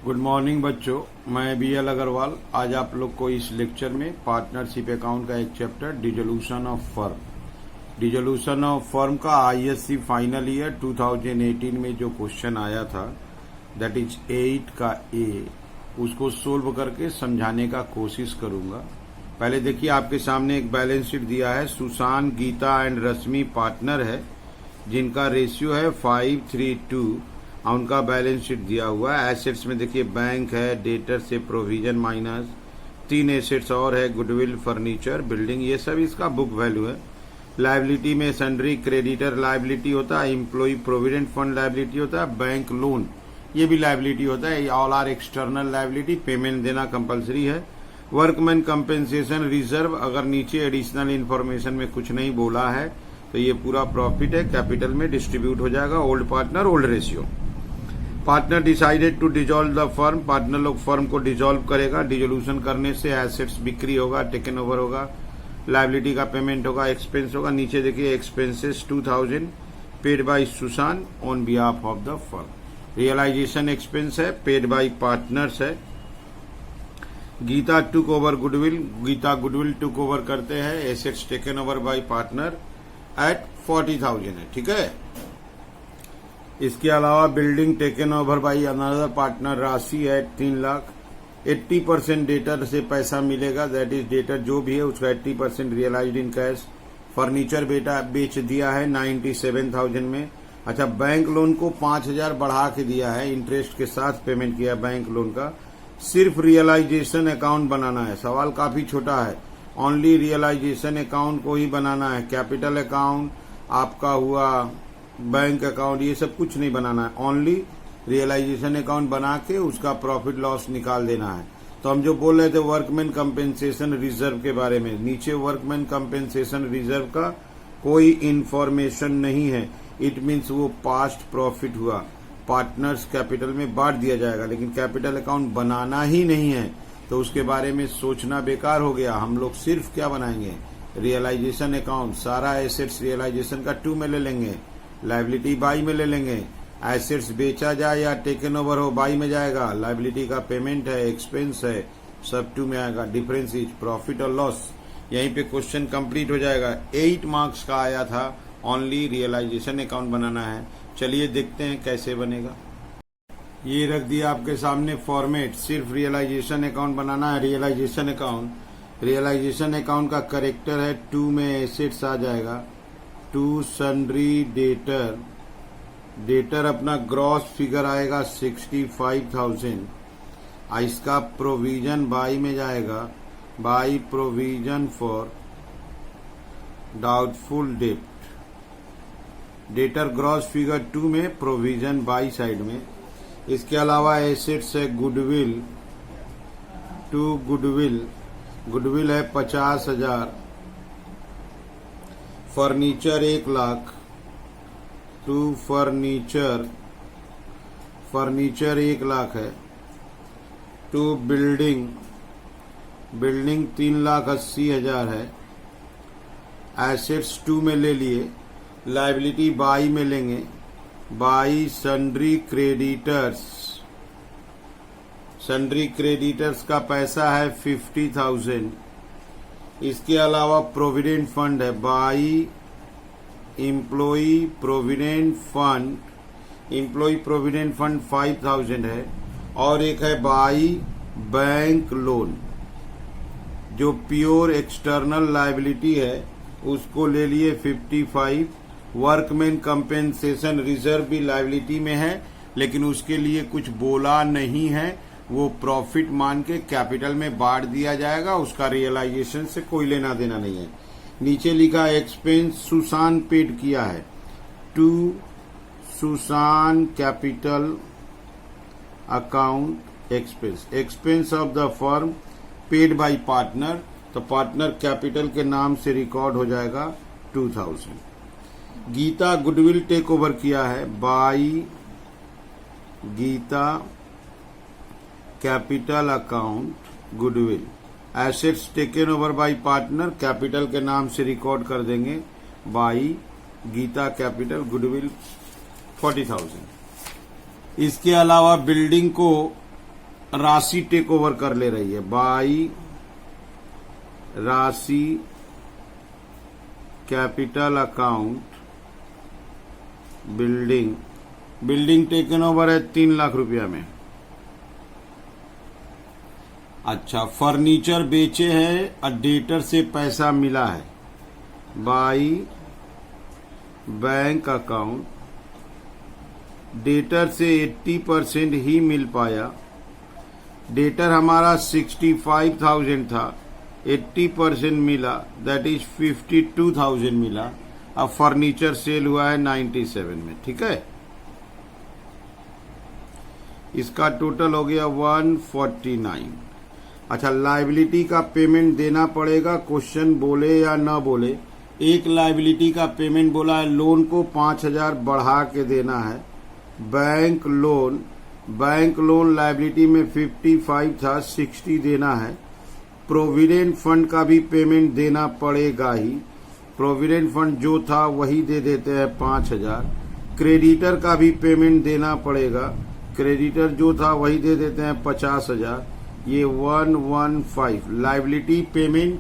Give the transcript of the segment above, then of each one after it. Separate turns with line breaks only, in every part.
Good morning बच्चों, मैं BL Agarwal आज आप लोग को इस लेक्चर में पार्टनरशिप अकाउंट का एक चैप्टर डिसोल्यूशन ऑफ फर्म का ISC फाइनल ईयर 2018 में जो क्वेश्चन आया था दैट इज 8 का A, उसको सोल्व करके समझाने का कोशिश करूंगा। पहले देखिए, आपके सामने एक बैलेंस शीट दिया है। सुशांत, गीता एंड रश्मि पार्टनर है जिनका रेशियो है 5:3:2। उनका बैलेंस शीट दिया हुआ है। एसेट्स में देखिए बैंक है, डेटर से प्रोविजन माइनस 3 एसेट्स और है, गुडविल, फर्नीचर, बिल्डिंग, ये सब इसका बुक वैल्यू है। लायबिलिटी में सन्ड्री क्रेडिटर लायबिलिटी होता है, एम्प्लॉय प्रोविडेंट फंड लायबिलिटी होता है, बैंक लोन ये भी लायबिलिटी होता है। All are external liability, payment देना कंपलसरी है। वर्कमैन कंपेंसेशन रिजर्व, अगर नीचे एडिशनल इन्फॉर्मेशन में कुछ नहीं बोला है तो ये पूरा प्रॉफिट है, कैपिटल में डिस्ट्रीब्यूट हो जाएगा। Old partner old ratio. Partner decided to dissolve the firm, partner लोग फर्म को डिजोल्व करेगा। डिजोल्यूशन करने से एसेट्स बिक्री होगा, टेकन ओवर होगा, लायबिलिटी का पेमेंट होगा, एक्सपेंस होगा। नीचे देखिए expenses 2000 paid by Sushant on behalf of the firm. Realisation expense है, पेड बाय पार्टनर्स है। Geeta took over goodwill, Geeta goodwill took over करते हैं। Assets taken over by partner eight 40,000 है, ठीक है। इसके अलावा building taken over by another partner, राशि है 3 लाख। 80% डेटर से पैसा मिलेगा, दैट इज डेटर जो भी है उसका 80% रियलाइज्ड इन कैश। फर्नीचर बेच दिया है 97,000 में। अच्छा, बैंक लोन को 5,000 बढ़ा के दिया है, इंटरेस्ट के साथ पेमेंट किया बैंक लोन का। सिर्फ रियलाइजेशन अकाउंट बनाना है, सवाल काफी छोटा है। ओनली रियलाइजेशन अकाउंट को ही बनाना है। कैपिटल अकाउंट आपका हुआ, बैंक अकाउंट, ये सब कुछ नहीं बनाना है। ओनली रियलाइजेशन अकाउंट बना के उसका प्रॉफिट लॉस निकाल देना है। तो हम जो बोल रहे थे वर्कमैन कंपेंसेशन रिजर्व के बारे में, नीचे वर्कमैन कंपेंसेशन रिजर्व का कोई इंफॉर्मेशन नहीं है। इट मीन्स वो पास्ट प्रॉफिट हुआ, पार्टनर्स कैपिटल में बांट दिया जाएगा, लेकिन कैपिटल अकाउंट बनाना ही नहीं है तो उसके बारे में सोचना बेकार हो गया। हम लोग सिर्फ क्या बनाएंगे, रियलाइजेशन अकाउंट। सारा एसेट्स रियलाइजेशन का 2 में ले लेंगे, लायबिलिटी बाई में ले लेंगे। एसेट्स बेचा जाए या टेकन ओवर हो बाई में जाएगा। लायबिलिटी का पेमेंट है, एक्सपेंस है, सब 2 में आएगा। डिफरेंस इज प्रॉफिट और लॉस। यहीं पे क्वेश्चन कंप्लीट हो जाएगा। 8 मार्क्स का आया था। ओनली रियलाइजेशन अकाउंट बनाना है। चलिए देखते हैं कैसे बनेगा। ये रख दिया आपके सामने फॉर्मेट, सिर्फ रियलाइजेशन अकाउंट बनाना है। रियलाइजेशन अकाउंट का करेक्टर है 2 में एसेट्स आ जाएगा। 2 सन्ड्री डेटर अपना ग्रॉस फिगर आएगा 65,000। इसका प्रोविजन बाई में जाएगा, by provision for doubtful debt. Debtor gross figure 2 में, प्रोविजन बाई साइड में। इसके अलावा एसेट्स है गुडविल, 2 गुडविल है 50,000। फर्नीचर 1 लाख, 2 फर्नीचर 1 लाख है। 2 बिल्डिंग 3,80,000 है। एसेट्स 2 में ले लिए, लायबिलिटी बाई में लेंगे। बाई सन्ड्री क्रेडिटर्स का पैसा है 50,000। इसके अलावा प्रोविडेंट फंड है, बाई एम्प्लॉय प्रोविडेंट फंड 5,000 है। और एक है बाई बैंक लोन, जो प्योर एक्सटर्नल लायबिलिटी है, उसको ले लिए 55। वर्कमैन कंपेंसेशन रिजर्व भी लायबिलिटी में है, लेकिन उसके लिए कुछ बोला नहीं है, वो प्रॉफिट मान के कैपिटल में बांट दिया जाएगा। उसका रियलाइजेशन से कोई लेना देना नहीं है। नीचे लिखा एक्सपेंस सुशांत पेड किया है, 2 Sushant capital account expense of the firm paid by partner. तो पार्टनर कैपिटल के नाम से रिकॉर्ड हो जाएगा 2000। गीता गुडविल टेक ओवर किया है, by Geeta capital account goodwill. Assets taken over by partner, capital के नाम से रिकॉर्ड कर देंगे बाई गीता कैपिटल गुडविल 40,000। इसके अलावा बिल्डिंग को राशि टेक ओवर कर ले रही है, बाई राशि capital account building taken over है 3 लाख रुपया में। अच्छा, फर्नीचर बेचे हैं और डेटर से पैसा मिला है, बाई बैंक अकाउंट, डेटर से 80% ही मिल पाया। डेटर हमारा 65,000 था, 80% मिला, दैट इज 52,000 मिला। अब फर्नीचर सेल हुआ है 97 में, ठीक है। इसका टोटल हो गया 149। अच्छा, लायबिलिटी का पेमेंट देना पड़ेगा, क्वेश्चन बोले या ना बोले। एक लायबिलिटी का पेमेंट बोला है, लोन को 5,000 बढ़ा के देना है। बैंक लोन लायबिलिटी में 55 था, 60 देना है। प्रोविडेंट फंड का भी पेमेंट देना पड़ेगा ही, प्रोविडेंट फंड जो था वही दे देते हैं 5,000। क्रेडिटर का भी पेमेंट देना पड़ेगा, क्रेडिटर जो था वही दे देते हैं 50,000। ये 115। लायबिलिटी पेमेंट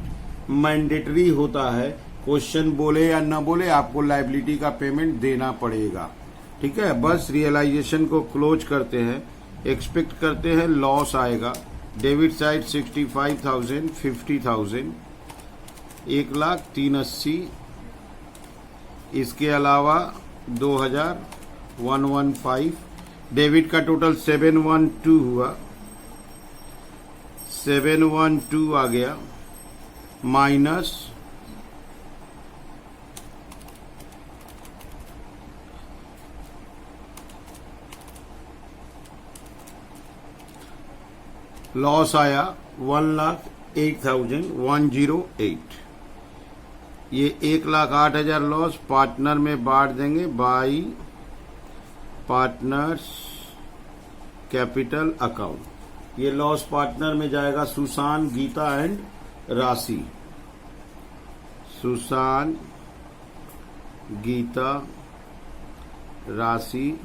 मैंडेटरी होता है, क्वेश्चन बोले या न बोले आपको लायबिलिटी का पेमेंट देना पड़ेगा, ठीक है। बस रियलाइजेशन को क्लोज करते हैं, एक्सपेक्ट करते हैं लॉस आएगा। Debit side 65,000, 50,000, 1,03,80। इसके अलावा 2,000, 115। डेबिट का टोटल 712 हुआ, 712 आ गया, माइनस लॉस आया 1,08,000, 108। ये 1,08,000 लॉस पार्टनर में बांट देंगे, बाई पार्टनर्स कैपिटल अकाउंट। ये लॉस पार्टनर में जाएगा सुशांत, गीता एंड राशि। सुशांत, गीता, राशि,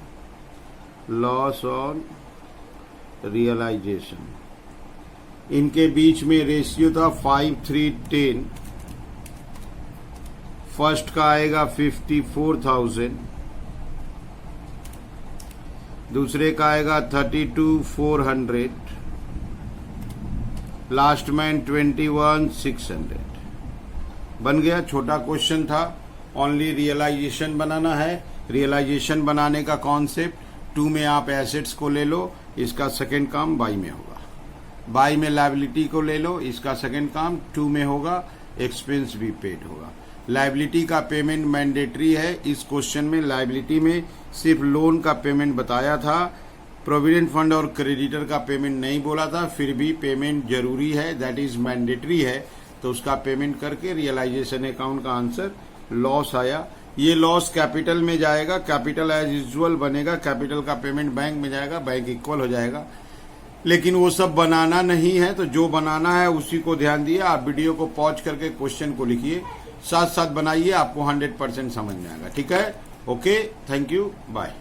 लॉस ऑन रियलाइजेशन। इनके बीच में रेशियो था 5:3:10। फर्स्ट का आएगा 54,000, दूसरे का आएगा 32,400, लास्ट में 21,600। बन गया। छोटा क्वेश्चन था, ओनली रियलाइजेशन बनाना है। रियलाइजेशन बनाने का कॉन्सेप्ट 2 में आप एसेट्स को ले लो, इसका सेकंड काम बाई में होगा। बाई में लायबिलिटी को ले लो, इसका सेकंड काम 2 में होगा, एक्सपेंस भी पेड होगा। लायबिलिटी का पेमेंट मैंडेटरी है। इस क्वेश्चन में लायबिलिटी में सिर्फ लोन का पेमेंट बताया था, प्रोविडेंट फंड और क्रेडिटर का पेमेंट नहीं बोला था, फिर भी पेमेंट जरूरी है, दैट इज मैंडेटरी है, तो उसका पेमेंट करके रियलाइजेशन अकाउंट का आंसर लॉस आया। ये लॉस कैपिटल में जाएगा, कैपिटल एज यूजुअल बनेगा, कैपिटल का पेमेंट बैंक में जाएगा, बैंक इक्वल हो जाएगा। लेकिन वो सब बनाना नहीं है, तो जो बनाना है उसी को ध्यान दिए। आप वीडियो को पॉज करके क्वेश्चन को लिखिए, साथ साथ बनाइए, आपको 100% समझ में आएगा, ठीक है। Okay, thank you, bye.